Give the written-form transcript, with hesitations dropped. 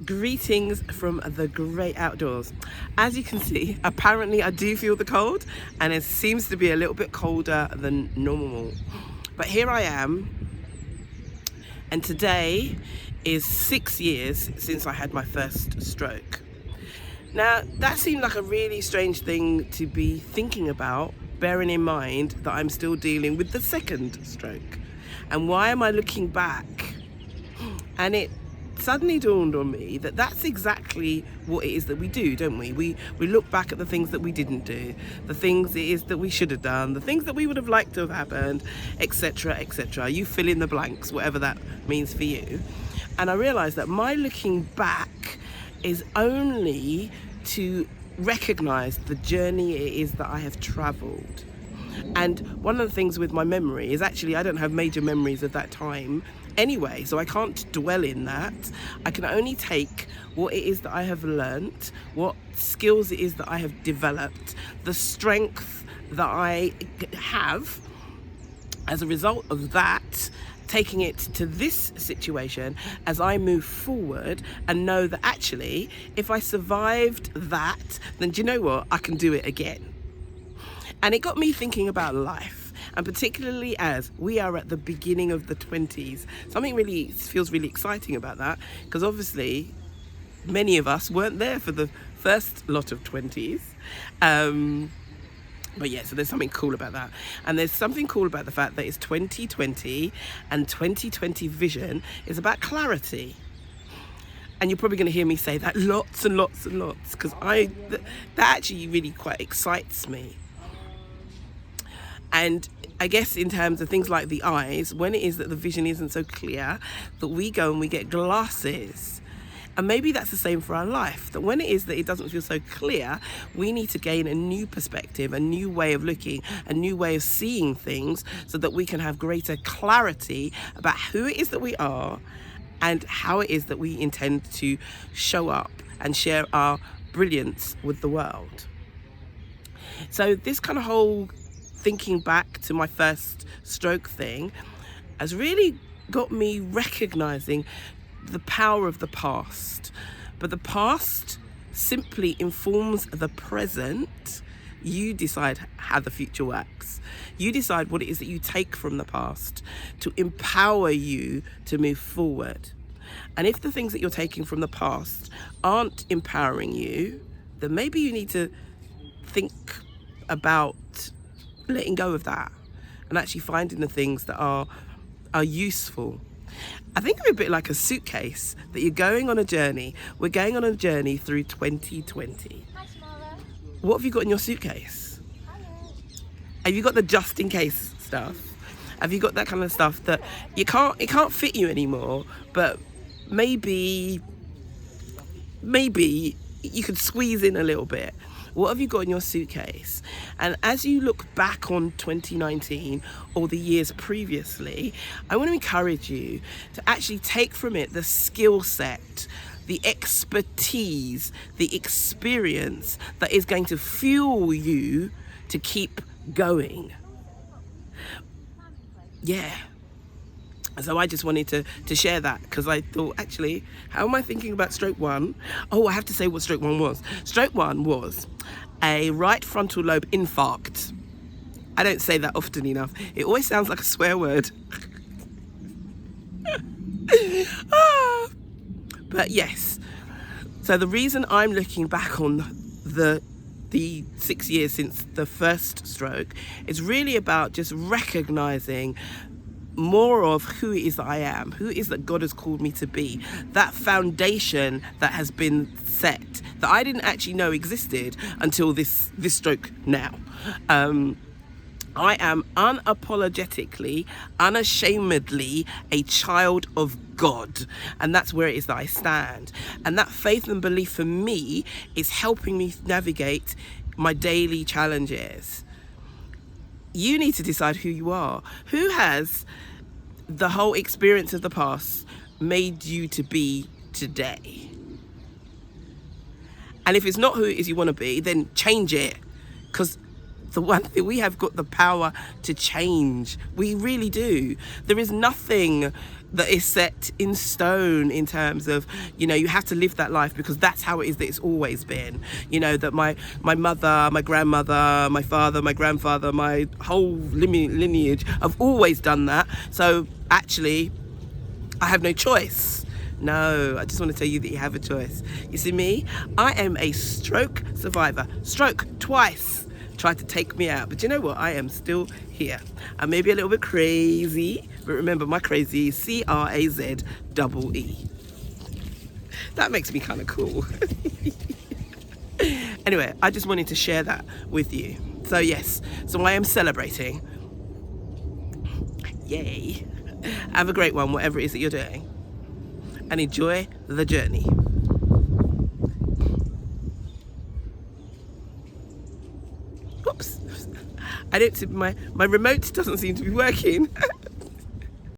Greetings from the great outdoors. As you can see, apparently I do feel the cold, and it seems to be a little bit colder than normal. But here I am, and today is 6 years since I had my first stroke. Now, that seemed like a really strange thing to be thinking about, bearing in mind that I'm still dealing with the second stroke. And why am I looking back? And it suddenly dawned on me that that's exactly what it is that we do, don't we? We look back at the things that we didn't do, the things it is that we should have done, the things that we would have liked to have happened, etc., etc. You fill in the blanks, whatever that means for you. And I realised that my looking back is only to recognise the journey it is that I have travelled. And one of the things with my memory is actually I don't have major memories of that time anyway, so I can't dwell in that. I can only take what it is that I have learnt, what skills it is that I have developed, the strength that I have as a result of that, taking it to this situation as I move forward and know that actually if I survived that, then do you know what? I can do it again. And it got me thinking about life. And particularly as we are at the beginning of the 20s, something really feels really exciting about that, because obviously many of us weren't there for the first lot of 20s. But yeah, so there's something cool about that. And there's something cool about the fact that it's 2020 and 2020 vision is about clarity. And you're probably going to hear me say that lots and lots and lots, because that actually really quite excites me. And I guess in terms of things like the eyes, when it is that the vision isn't so clear, that we go and we get glasses. And maybe that's the same for our life, that when it is that it doesn't feel so clear, we need to gain a new perspective, a new way of looking, a new way of seeing things, so that we can have greater clarity about who it is that we are and how it is that we intend to show up and share our brilliance with the world. So this kind of whole thinking back to my first stroke thing has really got me recognizing the power of the past. But the past simply informs the present. You decide how the future works. You decide what it is that you take from the past to empower you to move forward. And if the things that you're taking from the past aren't empowering you, then maybe you need to think about letting go of that and actually finding the things that are useful. I think of it a bit like a suitcase that you're going on a journey. We're going on a journey through 2020. Hi, Samara. What have you got in your suitcase? Have you got the just in case stuff? Have you got that kind of stuff that it can't fit you anymore, but maybe you could squeeze in a little bit? What have you got in your suitcase? And as you look back on 2019 or the years previously, I want to encourage you to actually take from it the skill set, the expertise, the experience that is going to fuel you to keep going. Yeah. So I just wanted to share that, because I thought, actually, how am I thinking about stroke one? Oh, I have to say what stroke one was. Stroke one was a right frontal lobe infarct. I don't say that often enough. It always sounds like a swear word. But yes. So the reason I'm looking back on the 6 years since the first stroke is really about just recognizing more of who it is that I am, who it is that God has called me to be, that foundation that has been set that I didn't actually know existed until this stroke now. I am unapologetically, unashamedly a child of God, and that's where it is that I stand. And that faith and belief for me is helping me navigate my daily challenges. You need to decide who you are. Who has the whole experience of the past made you to be today? And if it's not who it is you want to be, then change it. Because the one thing, we have got the power to change. We really do. There is nothing that is set in stone in terms of, you know, you have to live that life because that's how it is, that it's always been. You know, that my mother, my grandmother, my father, my grandfather, my whole lineage have always done that. So actually, I have no choice. No, I just want to tell you that you have a choice. You see me? I am a stroke survivor. Stroke twice. Tried to take me out, but you know what? I am still here. I may be a little bit crazy, but remember, my crazy is CRAZEE. That makes me kind of cool. Anyway, I just wanted to share that with you. So yes, so I am celebrating. Yay. Have a great one, whatever it is that you're doing, and enjoy the journey. Oops, I don't see my remote doesn't seem to be working.